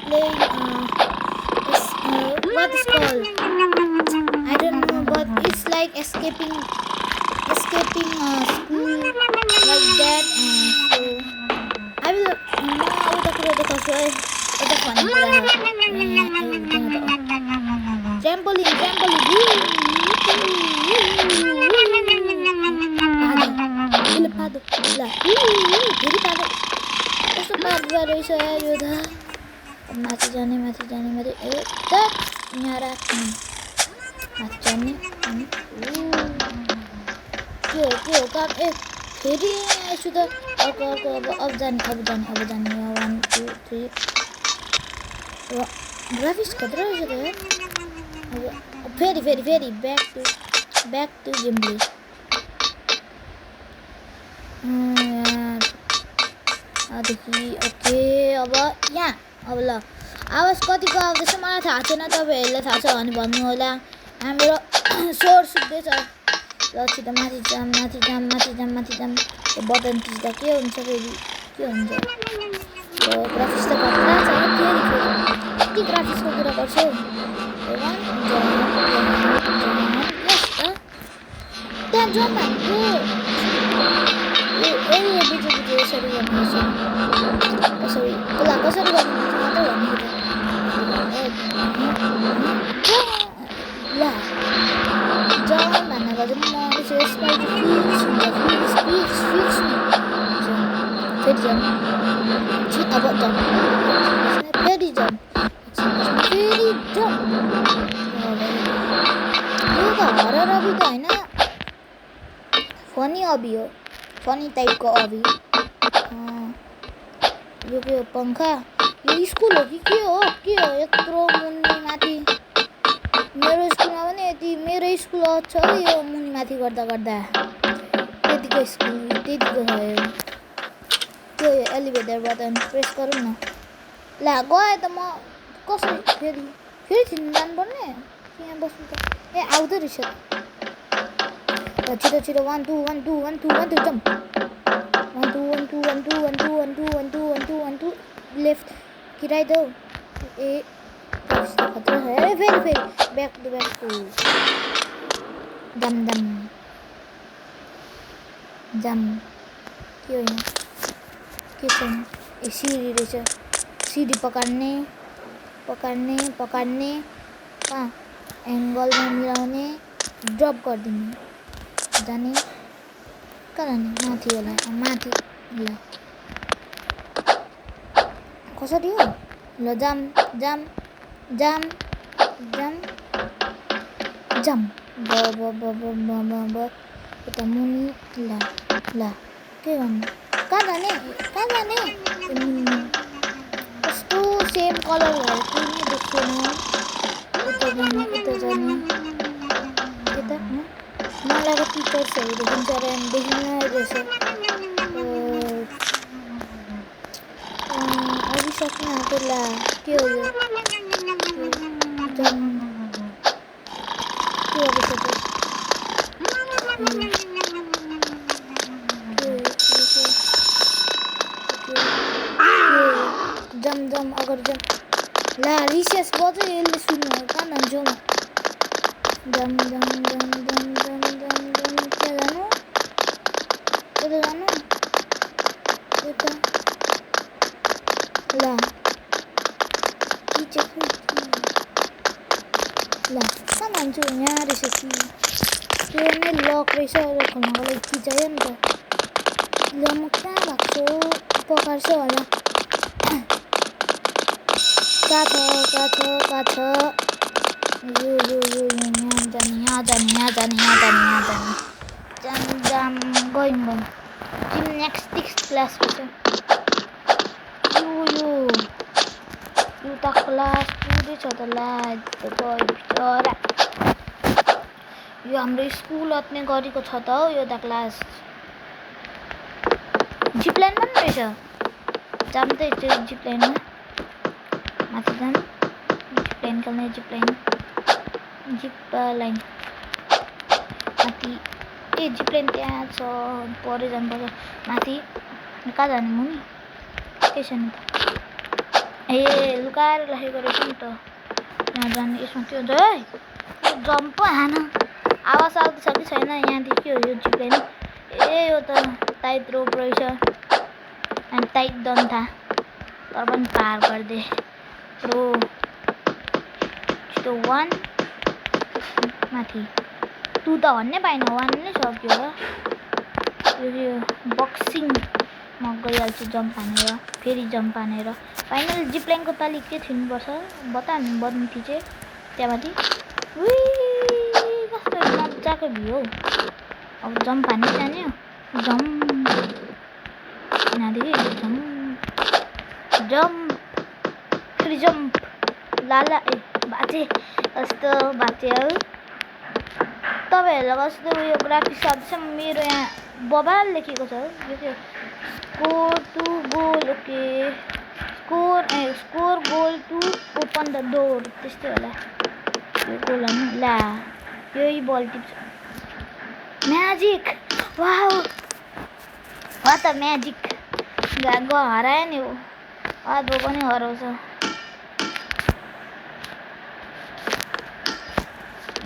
playing what is called? I don't know, but it's like escaping school like that. So I will udah kasih udah fun trampoline padu lah jadi padu कस्तो पार्दो रहेछ यो त माथि जाने यहाँ राख्ने माथि जाने के हो काम फेरि यसो त अर्को अब जाने 1 2 3 ग्राफिक्स खतरा रहेछ त अब फेरि back two game play okay अब यहाँ अब ल आवाज कतिको आउँदैछ मलाई थाहा छैन तपाईहरुलाई थाहा छ भने भन्नु होला हाम्रो स्वर सुक्दैछ ल छिटो माथि जाम यो बटन थिच्दा के हुन्छ फेरि के हुन्छ यो ग्राफिक्स त खतरा छ फेरि के ग्राफिक्सको कुरा गर्छौ त्यहाँ जाम भन्छु बुझ्यो यसरी गर्नुपर्छ कसरी गर्नुपर्छ मात्रै भन्नु ल जाम भन्नको चाहिँ म यसपालि फिक्स फेरि जाम अब जाम फेरि जाम यो त हरर अभी त होइन फनी अभी हो फनी टाइपको अभी यो के हो पंखा यो स्कुल हो कि के हो यत्रो मुनि माथि मेरो स्कुलमा पनि यति मेरो स्कुल छ यो मुनि माथि गर्दा त्यतिको स्कुल त्यतिको छ यो त्यो एलिभेटर बटन प्रेस गरौँ न ला गए त म कसरी फेरि छिन्नु जानुपर्ने यहाँ बस्नु त आउँदो रहेछ छिटो 1 2 1 2 1 2 1 2 जम्प 1 2 1 2 1 2 1 2 1 2 1 2 1 2 1 2 लेफ्ट कि राइट हो खतरा है फेरि बैक टू दम के हो यहाँ के छैन सिडी रहेछ सिडी पकाड्ने कहाँ एङ्गलमा मिलाउने ड्रप गरिदिने जाने कहाँ जाने माथि होला माथि ल कसरी हो ल जाम यता मुनि ल के गर्नु कहाँ जाने कस्तो सेम कलर भएको नि देख्दैन यता जाने मलाई त टिचर्सहरू देखिन्छ र देखिन रहेछ अघि सक्नु आएको ला के हो यो जम अगर जम ला रिसेस बज्यो यसले सुन्नु कहाँ जान्छौ जम जानु यता ला ला कहाँ जान्छु यहाँ रहेछ कि त्यो नै लक रहेछ खोल्नको लागि कि चाहियो नि त ल म कहाँ भएको पकार्छु होला कहाँ छ यो यहाँ जाने जाम going जिम्नास्टिक्स क्लास रहेछ यो त क्लास पुरै छ त ला बिचरा यो हाम्रो स्कुल अट्ने गरेको छ त हो यो त क्लास जिपलाइन पनि रहेछ जाम त जिपलाइनमा माथि जाम जिपलाइन खेल्ने जिपलाइन माथि जिपलाइन त्यहाँ छ परे जानुपर्छ माथि कहाँ जाने मुनि के छैन त ए लुकाएर राखेको रहेछ नि त यहाँ जाने यसमा के हुन्छ है जम्प पो हान आवाज आउँदैछ कि छैन यहाँदेखि के हो यो जिप्लाइन ए यो त टाइट रोप रहेछ अनि टाइट दन्था तर पनि पार गरिदिए प्रो छिटो 1 माथि 2 त भन्नै पाएन 1 नै सक्यो होला यो बक्सिङ म गइहाल्छु जम्प हानेर फेरि जम्प हानेर फाइनल जिप्लाइनको पालि के थिनुपर्छ बता बन्ती चाहिँ त्यहाँमाथि कस्तो मजाको भ्यू हौ अब जम्प हान्ने जाने जम्प यहाँदेखि जम्प फेरि जम्प लाला ए बाचे कस्तो बाचे हौ तपाईँहरूलाई कस्तो उयो ग्राफिक्स आउँदैछ मेरो यहाँ बबाल लेखेको छ यो के score to goal okay score goal to open the door त्यस्तै होला यो गोल हान्नु ला यही बल टिप्छ म्याजिक वाउ वा त म्याजिक गो हरायो नि हो आधो पनि हराउँछ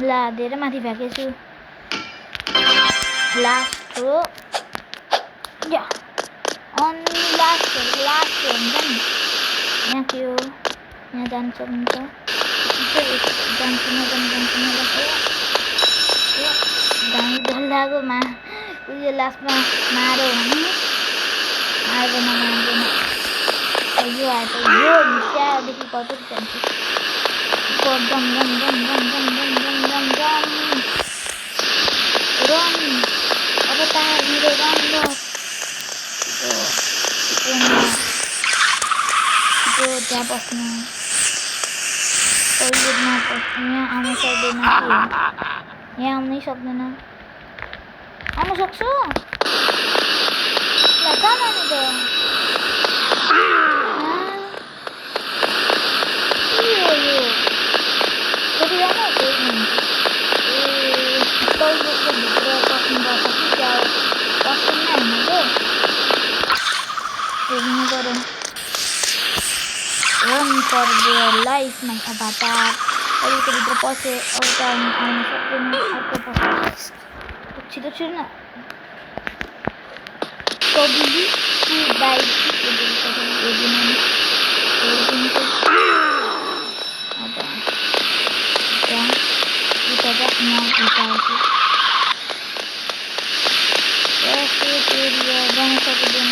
ला धेरै माथि फ्याँकेछु लास्ट हो या अनि लास्ट हुन्छ नि यहाँ के हो यहाँ जानु सक्नुहुन्छ जान्छु दामी डल्लाको उयो लास्टमा मार्यो भने मार्दैन यो आयो यो त्यहाँदेखि कतै जान्छु जम रन अब तार मेरो रन त्यहाँ बस्नु टोइलेटमा बस्नु यहाँ आउनु सक्दैन यहाँ आउनै सक्दैन आउनु सक्छु ल जानु नि त टोइलेटको भित्र बस्नुपर्छ कि त्यहाँ बस्दैन हामीले हेर्नु पऱ्यो run for their life my अभातार टोइलेटको भित्र पसे अब त आउनु सक्दैन अर्को पस छिटो न कबिली टु बाइक जान सक्दैन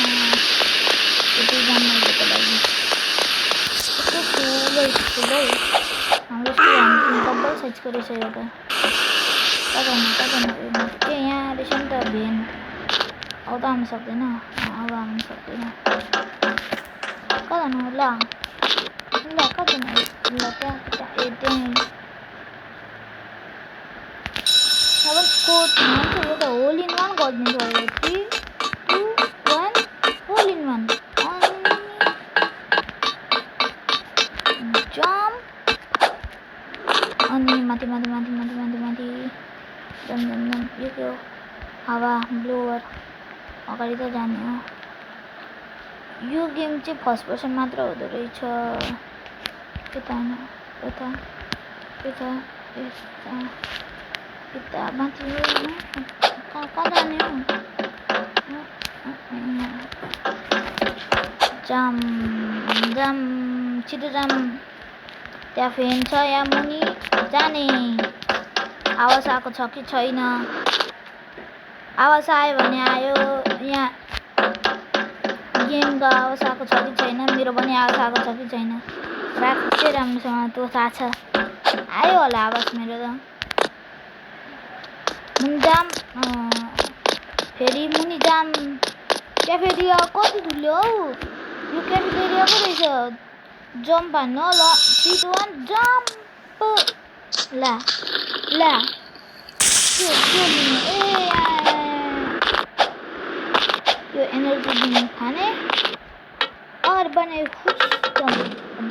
यति जान्नको लागि कस्तो ठुलो हाम्रो स्कुल हामी डबल साइजको रहेछ एउटा कता के यहाँ रहेछ नि त भेन अब त आउनु सक्दैन अब आउनु सक्दैन कता ल कता ल त्यहाँ ए त्यहाँ अब स्कोर यो त होल इन वान गरिदिन्छ अहिले 3 2 1 होल इन वान जम्प अनि माथि जम यो के हो हावा ब्लोवर अगाडि त जाने हो यो गेम चाहिँ फर्स्ट पर्सन मात्र हुँदो रहेछ यता माथि कहाँ जाने हो जाम छिटो जाम त्यहाँ फेन छ यहाँ मुनि जाने आवाज आएको छ कि छैन आवाज आयो भने आयो यहाँ गेमको आवाज आएको छ कि छैन मेरो पनि आवाज आएको छ कि छैन राख्नु चाहिँ राम्रोसँग त्यो थाहा छ आयो होला आवाज मेरो त मुनि जाम फेरि मुनि जाम क्याफेटेरिया कति ठुलो हौ यो क्याफेटेरिया पो रहेछ जम्प हान्नु ल 3 2 1 जम्प ला यो एनर्जी दिनु खाने और बने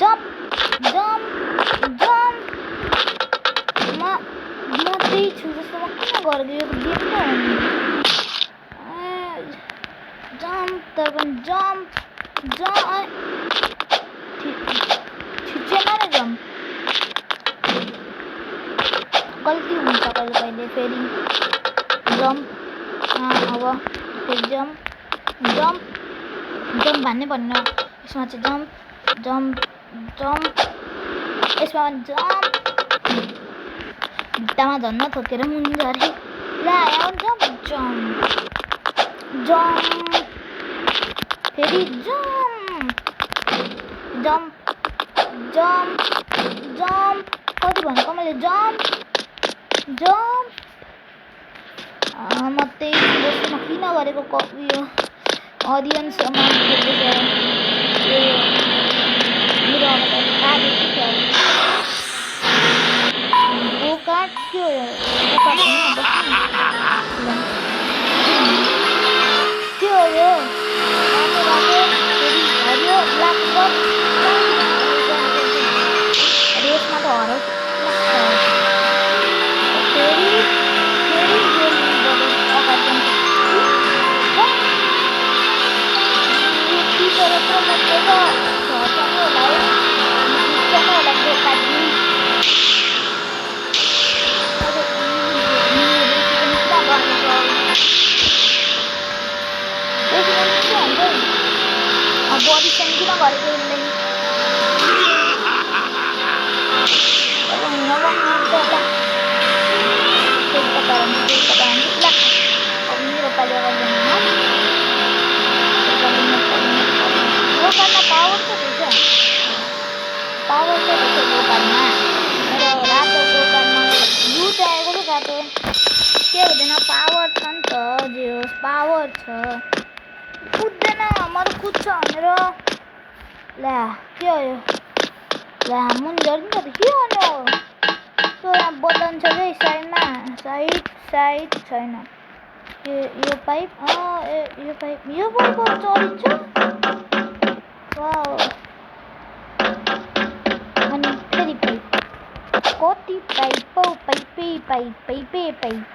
जम्प म त्यही छु जस्तो म किन गरेको यो गेम नै हो जम्प ठिचेमा नै जाउँ गल्ती हुन्छ कहिले कहिले फेरि जम्प अब फेरि जम्प भन्ने भन्नु यसमा चाहिँ जम्प यसमा जम्प भित्तामा झन्न थोकेर मुन्छ अरे ला यहाँ जम्प फेरि जम्प कति भनेको मैले जम्प म त्यही जस्तोमा किन गरेको उयो अडियन्स गोकाट के हो के हो यो हरियो ब्ल्याक रेसमा त हराउँछ बडी सेन्ड किन गरेको मेरो पालि गोकानमा पावर त रहेछ गोकानमा मेरो रातो गोकानमा लुट आएको छ रातो के हुँदैन पावर छ नि त जे होस् पावर छ कुद्दैन म त कुद्छ भनेर ला के हो यो ला मुनि झर्नु त के गर्नु त्यो यहाँ बटन छ कि साइडमा साइड छैन यो पाइप यो पाइप चलिन्छ वाउ अनि फेरि पाइप कति पाइप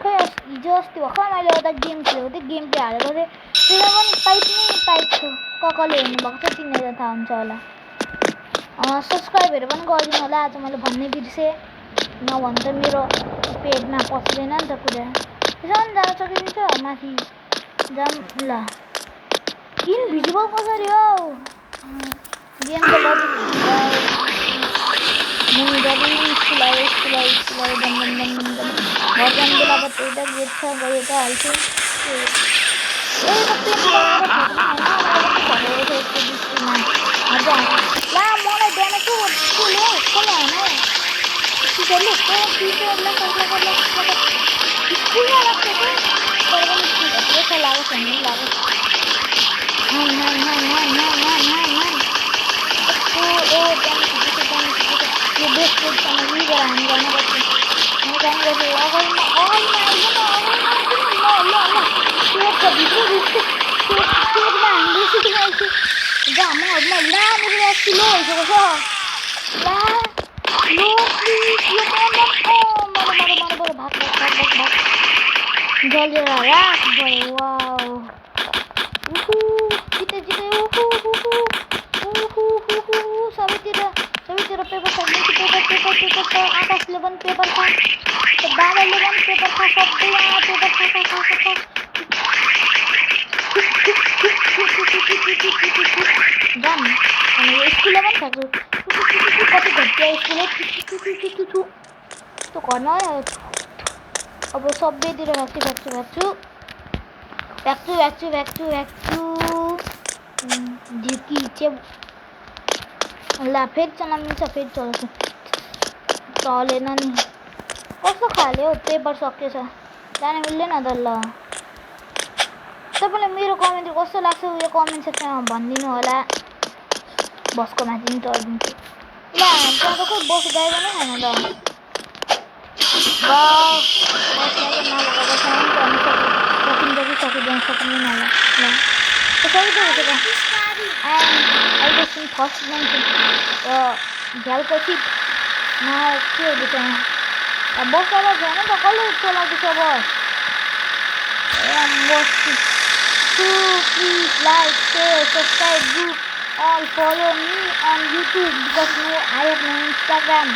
खै हिजो अस्ति भर्खर मैले एउटा गेम खेलेको थिएँ गेम प्ले हालेको थिएँ त्यसमा पनि पाइप थियो कसले हेर्नुभएको छ तिनीहरू थाहा हुन्छ होला सब्सक्राइबहरू पनि गरिदिनु होला आज मैले भन्ने बिर्सेँ नभन् त मेरो पेटमा पस्दैन नि त कुरा त्यसमा पनि जान सकिन्छ माथि जाम ल इन्भिजिबल कसरी हो गेमको लजिक मुनि गरी स्कुल आयो भजन बेला त एउटा गेट छ गयो त हाल्छु ला मलाई बिहान के स्कुल हो कसले हाल्नु टिचरले टिचरलाई स्कुलमा लाग्छ त लागोस् भन्ने लागोस् यो बेसकोटसँग लिएर हामी गर्नुपर्छ म काम गर्छु अगाडिमा पेटमा हामीले सिकिरहेको छु जामहरूमा ला मेरो किलो भइसकेको छ ला लो प्लिज यो मलाई भाग जलेर राख भयो वाउ जिते सबैतिर पेपर छ पेपर आकाशले पनि पेपर छ बाबाले पनि पेपर छ सबै पेपर छ जाम अनि स्कुलमा पनि थाक्छु कति घटिया स्कुल त्यो घरमा अब सबैतिर भ्याक्छु झिकी चाहिँ ला फेरि चलाइन्छ फेरि चलाउँछु चलेन नि कस्तो खाले हो पेपर सकिएछ जान मिल्दैन त ल तपाईँलाई मेरो कमेन्ट कस्तो लाग्छ उयो कमेन्ट सेक्सनमा भनिदिनु होला बसको माथि नि चढिदिन्छु ल त्यहाँ त खोइ बस ड्राइभर नै छैन त सकिँदैन होला ल अहिले फर्स्ट मान्छे झ्यालको सिटमा के हो त्यहाँ बसवाला छैन त कसले चलाउँदैछ bus please like share subscribe all follow me on YouTube because no I have no Instagram.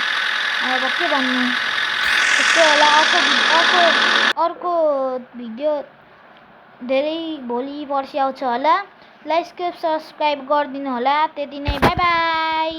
अब के भन्नु त्यस्तै होला अर्को भिडियो धेरै भोलि पर्सि आउँछ होला लाइक सब्स्क्राइब गरिदिनु होला त्यति नै बाइ बाइ